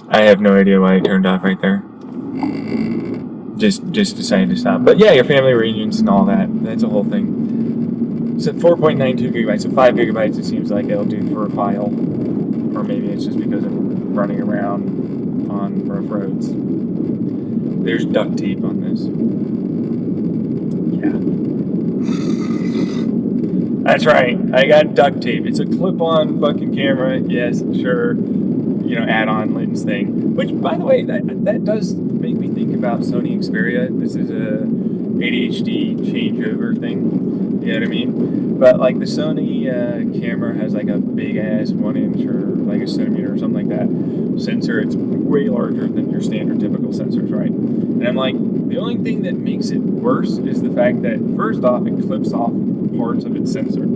I have no idea why I turned off right there. Just decided to stop. But yeah, your family reunions and all that. That's a whole thing. So 4.92 gigabytes, so 5 gigabytes it seems like it'll do for a file. Or maybe it's just because I'm running around on rough roads. There's duct tape on this. Yeah. That's right. I got duct tape. It's a clip-on fucking camera. Yes, sure. Add-on lens thing. Which, by the way, that does make me think about Sony Xperia. This is a ADHD changeover thing. You know what I mean? But like the Sony camera has like a big ass 1-inch or like a centimeter or something like that sensor. It's way larger than your standard typical sensors, right? And I'm like, the only thing that makes it worse is the fact that first off, it clips off parts of its sensor.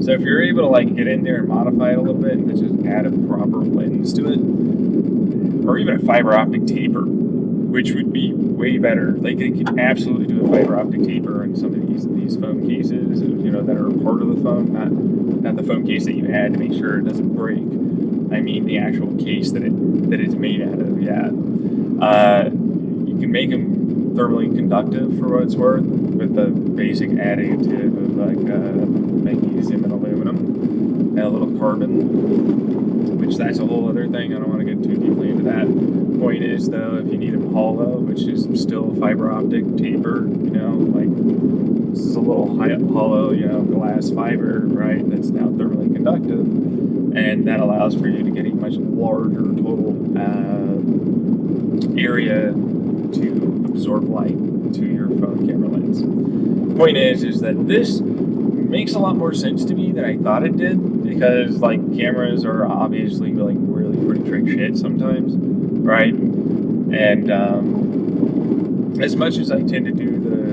So if you're able to like get in there and modify it a little bit and just add a proper lens to it, or even a fiber optic taper, which would be way better. Like they could absolutely do a fiber optic taper in some of these phone cases, that are a part of the phone, not the phone case that you add to make sure it doesn't break. I mean the actual case that it's made out of. Yeah, you can make them thermally conductive for what it's worth with the basic additive of like magnesium and aluminum and a little carbon, which that's a whole other thing. I don't want to get too deeply into that. Point is though, if you need them hollow, which is still fiber optic taper, like this is a little hollow, glass fiber, right? That's now thermally conductive, and that allows for you to get a much larger total area to absorb light to your phone camera lens. Point is that this makes a lot more sense to me than I thought it did, because like cameras are obviously like really pretty trick shit sometimes, right? And as much as I tend to do the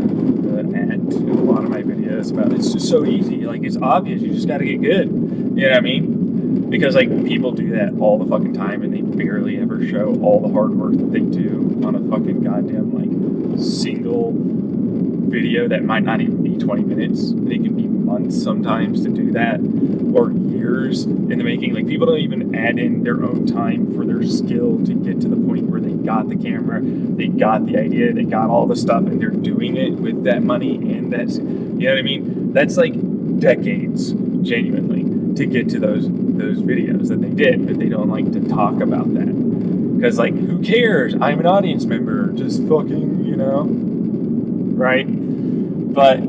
act in a lot of my videos about it's just so easy, like it's obvious, you just got to get good, you know what I mean? Because like people do that all the fucking time and they barely ever show all the hard work that they do on a fucking goddamn like single video that might not even be 20 minutes. They can be months sometimes to do that, or years in the making. Like people don't even add in their own time for their skill to get to the point where they got the camera, they got the idea, they got all the stuff, and they're doing it with that money, and that's, you know what I mean? That's like decades, genuinely, to get to those videos that they did, but they don't like to talk about that. Because like, who cares? I'm an audience member, just fucking, right? But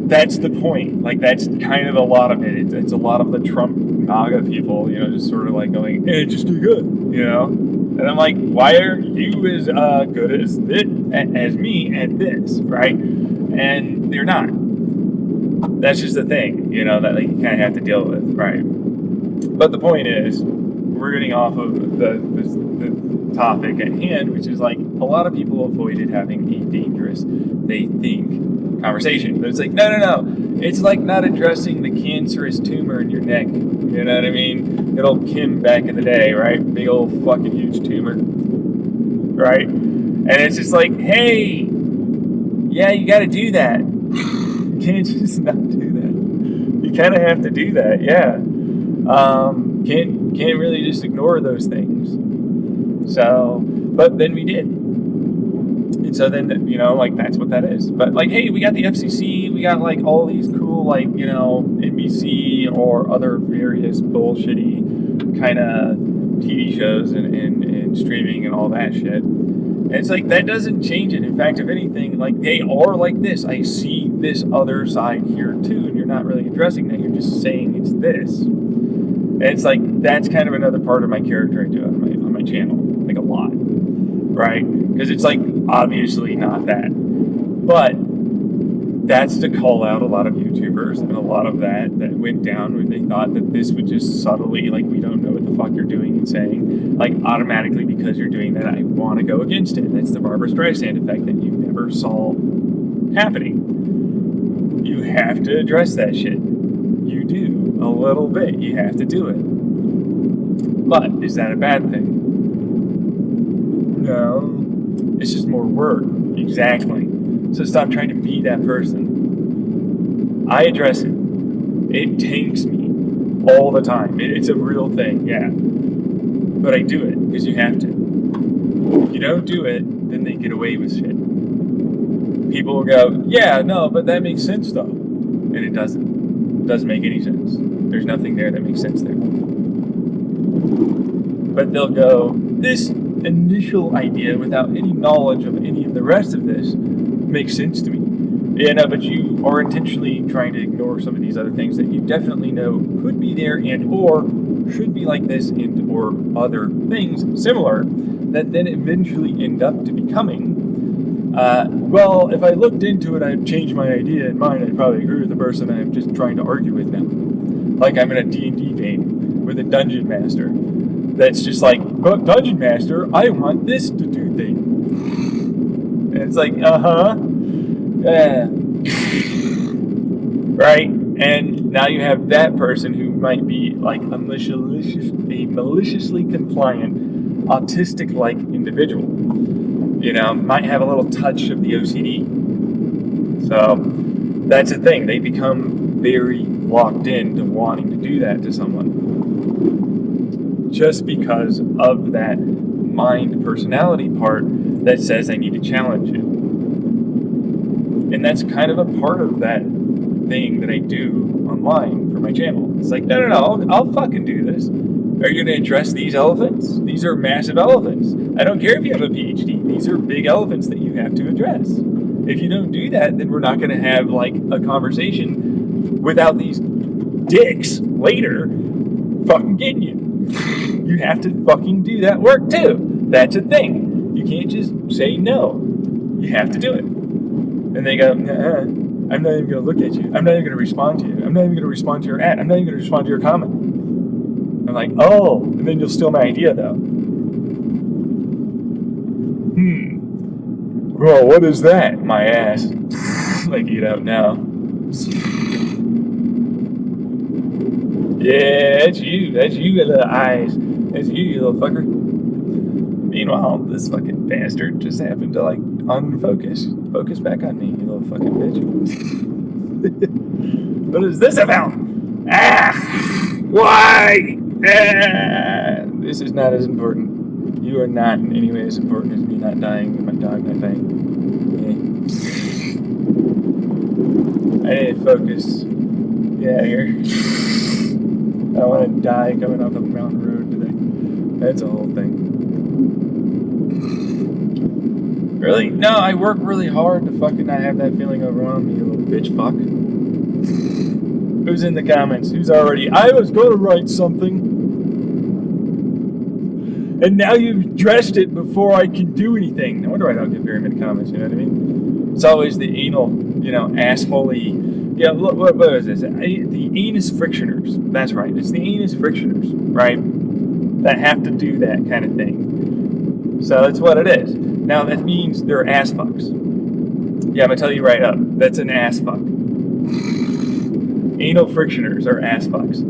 that's the point. Like, that's kind of a lot of it. It's a lot of the Trump MAGA people, just sort of like going, hey, just do good, And I'm like, why are you as good as me at this, right? And they're not. That's just the thing, that like, you kind of have to deal with, right? But the point is, we're getting off of the topic at hand, which is like a lot of people avoided having a dangerous, they think, conversation. But it's like, no. It's like not addressing the cancerous tumor in your neck. You know what I mean? Good old Kim back in the day, right? Big old fucking huge tumor, right? And it's just like, hey, yeah, you got to do that. You can't just not do that. You kind of have to do that, yeah. Can't really just ignore those things. So, but then we did. And so then, like, that's what that is. But, like, hey, we got the FCC, we got, like, all these cool, like, NBC or other various bullshitty kind of TV shows and streaming and all that shit. And it's like, that doesn't change it. In fact, if anything, like, they are like this. I see this other side here, too, and you're not really addressing that. You're just saying it's this. And it's like, that's kind of another part of my character I do on my channel, like a lot, right? Because it's like, obviously not that. But that's to call out a lot of YouTubers and a lot of that went down when they thought that this would just subtly, like, we don't know what the fuck you're doing and saying, like, automatically because you're doing that, I want to go against it. That's the Barbra Streisand effect that you never saw happening. You have to address that shit. You do. A little bit. You have to do it. But is that a bad thing? No. It's just more work. Exactly. So stop trying to be that person. I address it. It tanks me all the time. It's a real thing, yeah. but I do it because you have to. If you don't do it, then they get away with shit. People will go, yeah, no, but that makes sense though. And it doesn't. It doesn't make any sense. There's nothing there that makes sense there. But they'll go, this initial idea without any knowledge of any of the rest of this makes sense to me. Yeah, no, but you are intentionally trying to ignore some of these other things that you definitely know could be there and or should be like this and or other things similar that then eventually end up to becoming well, if I looked into it, I'd change my idea in mind. I'd probably agree with the person I'm just trying to argue with now. Like I'm in a D&D game with a dungeon master that's just like, but dungeon master, I want this to do thing. And it's like, yeah. Right? And now you have that person who might be like a maliciously compliant, autistic-like individual. You know, might have a little touch of the OCD. So that's the thing. They become very locked in to wanting to do that to someone. Just because of that mind personality part that says I need to challenge you. And that's kind of a part of that thing that I do online for my channel. It's like, no, I'll fucking do this. Are you going to address these elephants? These are massive elephants. I don't care if you have a PhD. These are big elephants that you have to address. If you don't do that, then we're not going to have like a conversation without these dicks later fucking getting you. You have to fucking do that work too. That's a thing. You can't just say no. You have to do it. And they go, nah, I'm not even going to look at you. I'm not even going to respond to you. I'm not even going to respond to your ad. I'm not even going to respond to your comment. I'm like, oh, and then you'll steal my idea though. Well, what is that? My ass. Like you don't know. Yeah, that's you. That's you, your little eyes. That's you little fucker. Meanwhile, this fucking bastard just happened to like unfocus. Focus back on me, you little fucking bitch. What is this about? Ah! Why? Ah! This is not as important. You are not in any way as important as me not dying and my dog not dying. Yeah. I need to focus. Yeah, here. I don't want to die coming off a mountain road today. That's a whole thing. Really? No, I work really hard to fucking not have that feeling overwhelm me, you little bitch fuck. Who's in the comments? Who's already, I was going to write something. And now you've addressed it before I can do anything. No wonder I don't get very many comments, you know what I mean? It's always the anal, assholey. Yeah, look, what is this? The anus frictioners. That's right. It's the anus frictioners, right? That have to do that kind of thing. So that's what it is. Now, that means they're ass fucks. Yeah, I'm going to tell you right up. That's an ass fuck. Anal frictioners are ass fucks.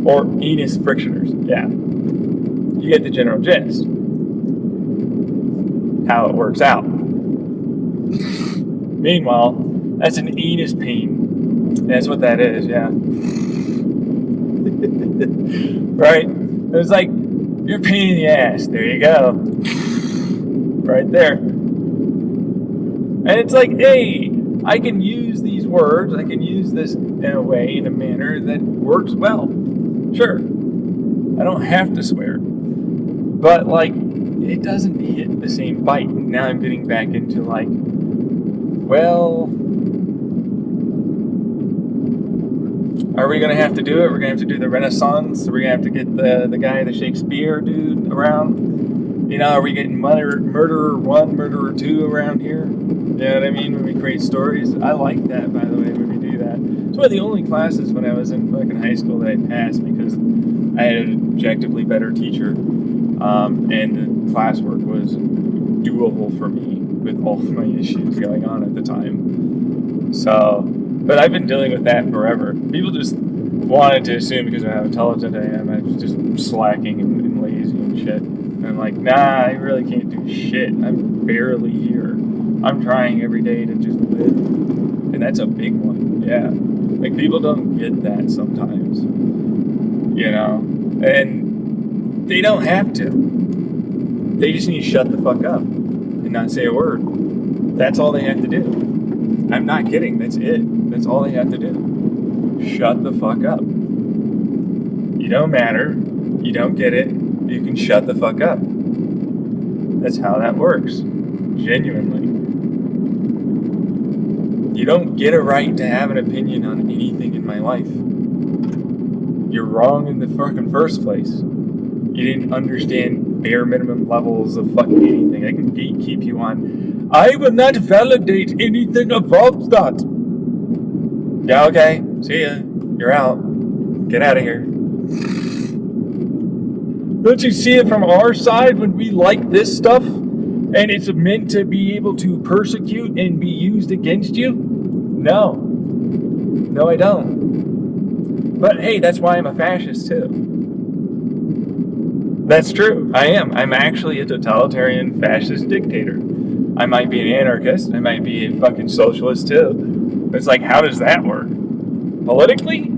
Or anus frictioners. Yeah. You get the general gist. How it works out. Meanwhile, that's an anus pain. That's what that is, yeah. Right? It's like, you're a pain in the ass. There you go. Right there. And it's like, hey, I can use these words, I can use this in a way, in a manner that works well. Sure. I don't have to swear. But, like, it doesn't hit the same bite. Now I'm getting back into, like, well, are we going to have to do it? We're going to have to do the Renaissance? Are we going to have to get the guy, the Shakespeare dude around? Are we getting Murderer 1, Murderer 2 around here? You know what I mean? When we create stories. I like that, by the way, when we do that. It's one of the only classes when I was in fucking high school that I passed because I had an objectively better teacher. And the classwork was doable for me with all of my issues going on at the time. So, but I've been dealing with that forever. People just wanted to assume because of how intelligent I am, I was just slacking and lazy and shit. And I'm like, nah, I really can't do shit. I'm barely here. I'm trying every day to just live. And that's a big one, yeah. Like, people don't get that sometimes. And They don't have to. They just need to shut the fuck up and not say a word. That's all they have to do. I'm not kidding. That's it. That's all they have to do. Shut the fuck up. You don't matter. You don't get it. You can shut the fuck up. That's how that works. Genuinely. You don't get a right to have an opinion on anything in my life. You're wrong in the fucking first place. You didn't understand bare minimum levels of fucking anything. I can gatekeep you on, I will not validate anything about that. Yeah, okay. See ya. You're out. Get out of here. Don't you see it from our side when we like this stuff? And it's meant to be able to persecute and be used against you? No. No, I don't. But hey, that's why I'm a fascist too. That's true. I am. I'm actually a totalitarian fascist dictator. I might be an anarchist. I might be a fucking socialist too. It's like, how does that work? Politically,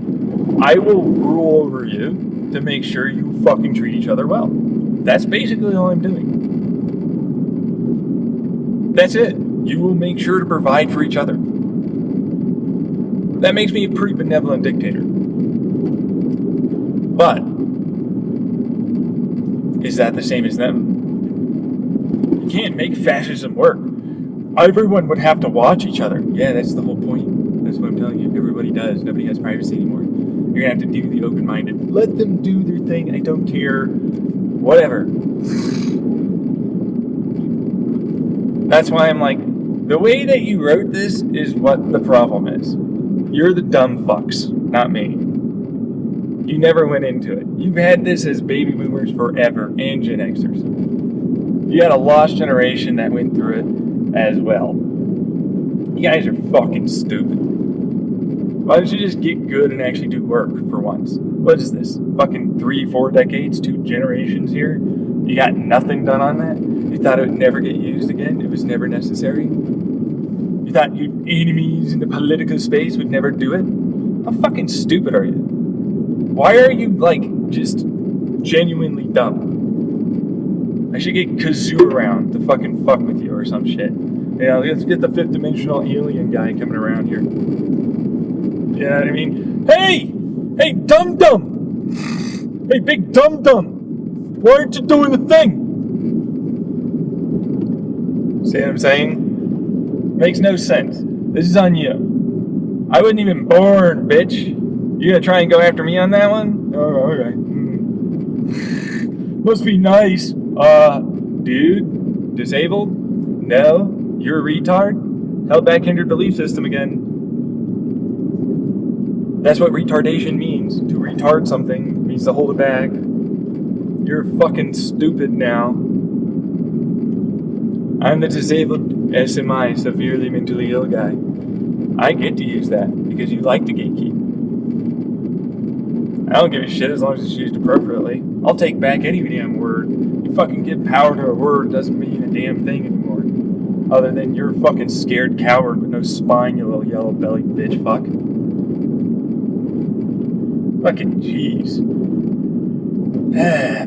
I will rule over you to make sure you fucking treat each other well. That's basically all I'm doing. That's it. You will make sure to provide for each other. That makes me a pretty benevolent dictator. But is that the same as them? You can't make fascism work. Everyone would have to watch each other. Yeah, that's the whole point. That's what I'm telling you. Everybody does. Nobody has privacy anymore. You're going to have to do the open-minded. Let them do their thing. I don't care. Whatever. That's why I'm like, the way that you wrote this is what the problem is. You're the dumb fucks, not me. You never went into it. You've had this as baby boomers forever, and Gen Xers. You had a lost generation that went through it as well. You guys are fucking stupid. Why don't you just get good and actually do work for once? What is this? Fucking 3-4 decades, 2 generations here? You got nothing done on that? You thought it would never get used again? It was never necessary? You thought your enemies in the political space would never do it? How fucking stupid are you? Why are you, like, just genuinely dumb? I should get Kazoo around to fucking fuck with you or some shit. You know, let's get the 5th dimensional alien guy coming around here. You know what I mean? Hey! Hey, dum-dum! Hey, big dum-dum! Why aren't you doing the thing? See what I'm saying? Makes no sense. This is on you. I wasn't even born, bitch. You gonna try and go after me on that one? Oh, okay. Must be nice. Dude? Disabled? No? You're a retard? Held back, hindered belief system again. That's what retardation means. To retard something means to hold it back. You're fucking stupid now. I'm the disabled SMI, severely mentally ill guy. I get to use that because you like to gatekeep. I don't give a shit as long as it's used appropriately. I'll take back any damn word. You fucking give power to a word doesn't mean a damn thing anymore. Other than you're a fucking scared coward with no spine, you little yellow-bellied bitch fuck. Fucking jeez.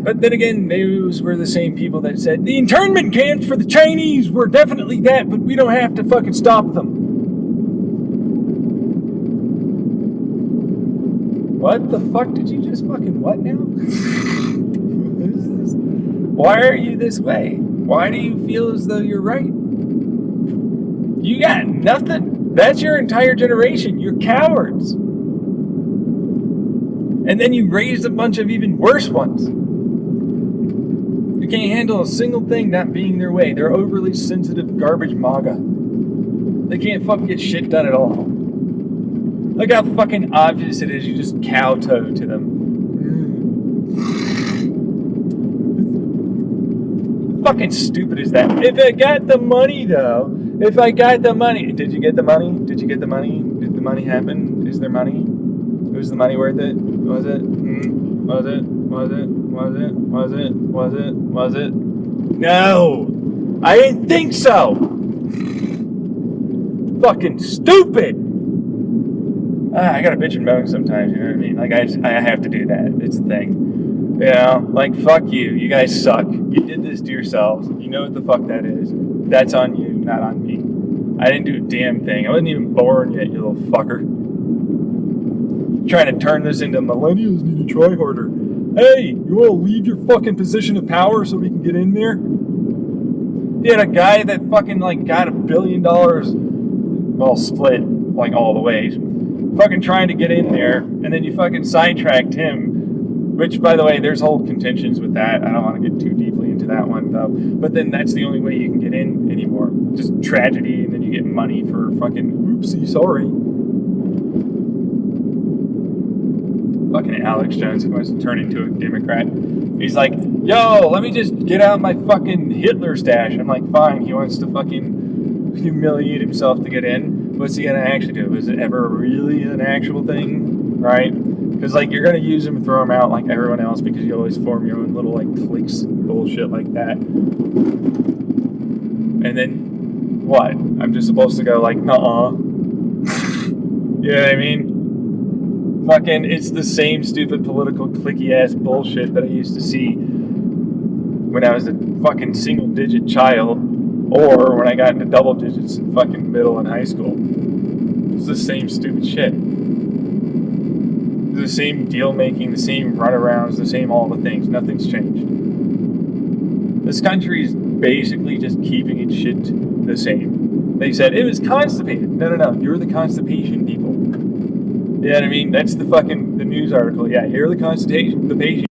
But then again, those were the same people that said, the internment camps for the Chinese were definitely that, but we don't have to fucking stop them. What the fuck did you just fucking what now? What is this? Why are you this way? Why do you feel as though you're right? You got nothing. That's your entire generation. You're cowards. And then you raised a bunch of even worse ones. You can't handle a single thing not being their way. They're overly sensitive garbage MAGA. They can't fucking get shit done at all. Look how fucking obvious it is. You just kowtow to them. Fucking stupid is that? If I got the money, though. If I got the money. Did you get the money? Did you get the money? Did the money happen? Is there money? Was the money worth it? Was it? Was it? Was it? Was it? Was it? Was it? Was it? No! I didn't think so! Fucking stupid! I gotta bitch and moan sometimes, you know what I mean? Like, I have to do that. It's a thing. Like, fuck you. You guys suck. You did this to yourselves. You know what the fuck that is. That's on you, not on me. I didn't do a damn thing. I wasn't even born yet, you little fucker. Trying to turn this into millennials need to try harder. Hey, you want to leave your fucking position of power so we can get in there? You had a guy that fucking, like, got $1 billion, well, split, like, all the ways, fucking trying to get in there, and then you fucking sidetracked him, which, by the way, there's whole contentions with that. I don't want to get too deeply into that one, though. But then that's the only way you can get in anymore. Just tragedy, and then you get money for fucking, oopsie, sorry. Fucking Alex Jones, who wants to turn into a Democrat. He's like, yo, let me just get out my fucking Hitler stash. I'm like, fine. He wants to fucking humiliate himself to get in. What's he going to actually do? Is it ever really an actual thing? Right? Because, like, you're going to use him and throw him out like everyone else because you always form your own little, like, cliques and bullshit like that. And then, what? I'm just supposed to go like, nuh-uh. You know what I mean? Fucking, it's the same stupid political cliquey-ass bullshit that I used to see when I was a fucking single-digit child, or when I got into double digits in fucking middle and high school. It's the same stupid shit. The same deal-making, the same runarounds, the same all the things. Nothing's changed. This country is basically just keeping its shit the same. They said, it was constipated. No. You're the constipation people. You know what I mean? That's the news article. Yeah, you're the constipation, the patient.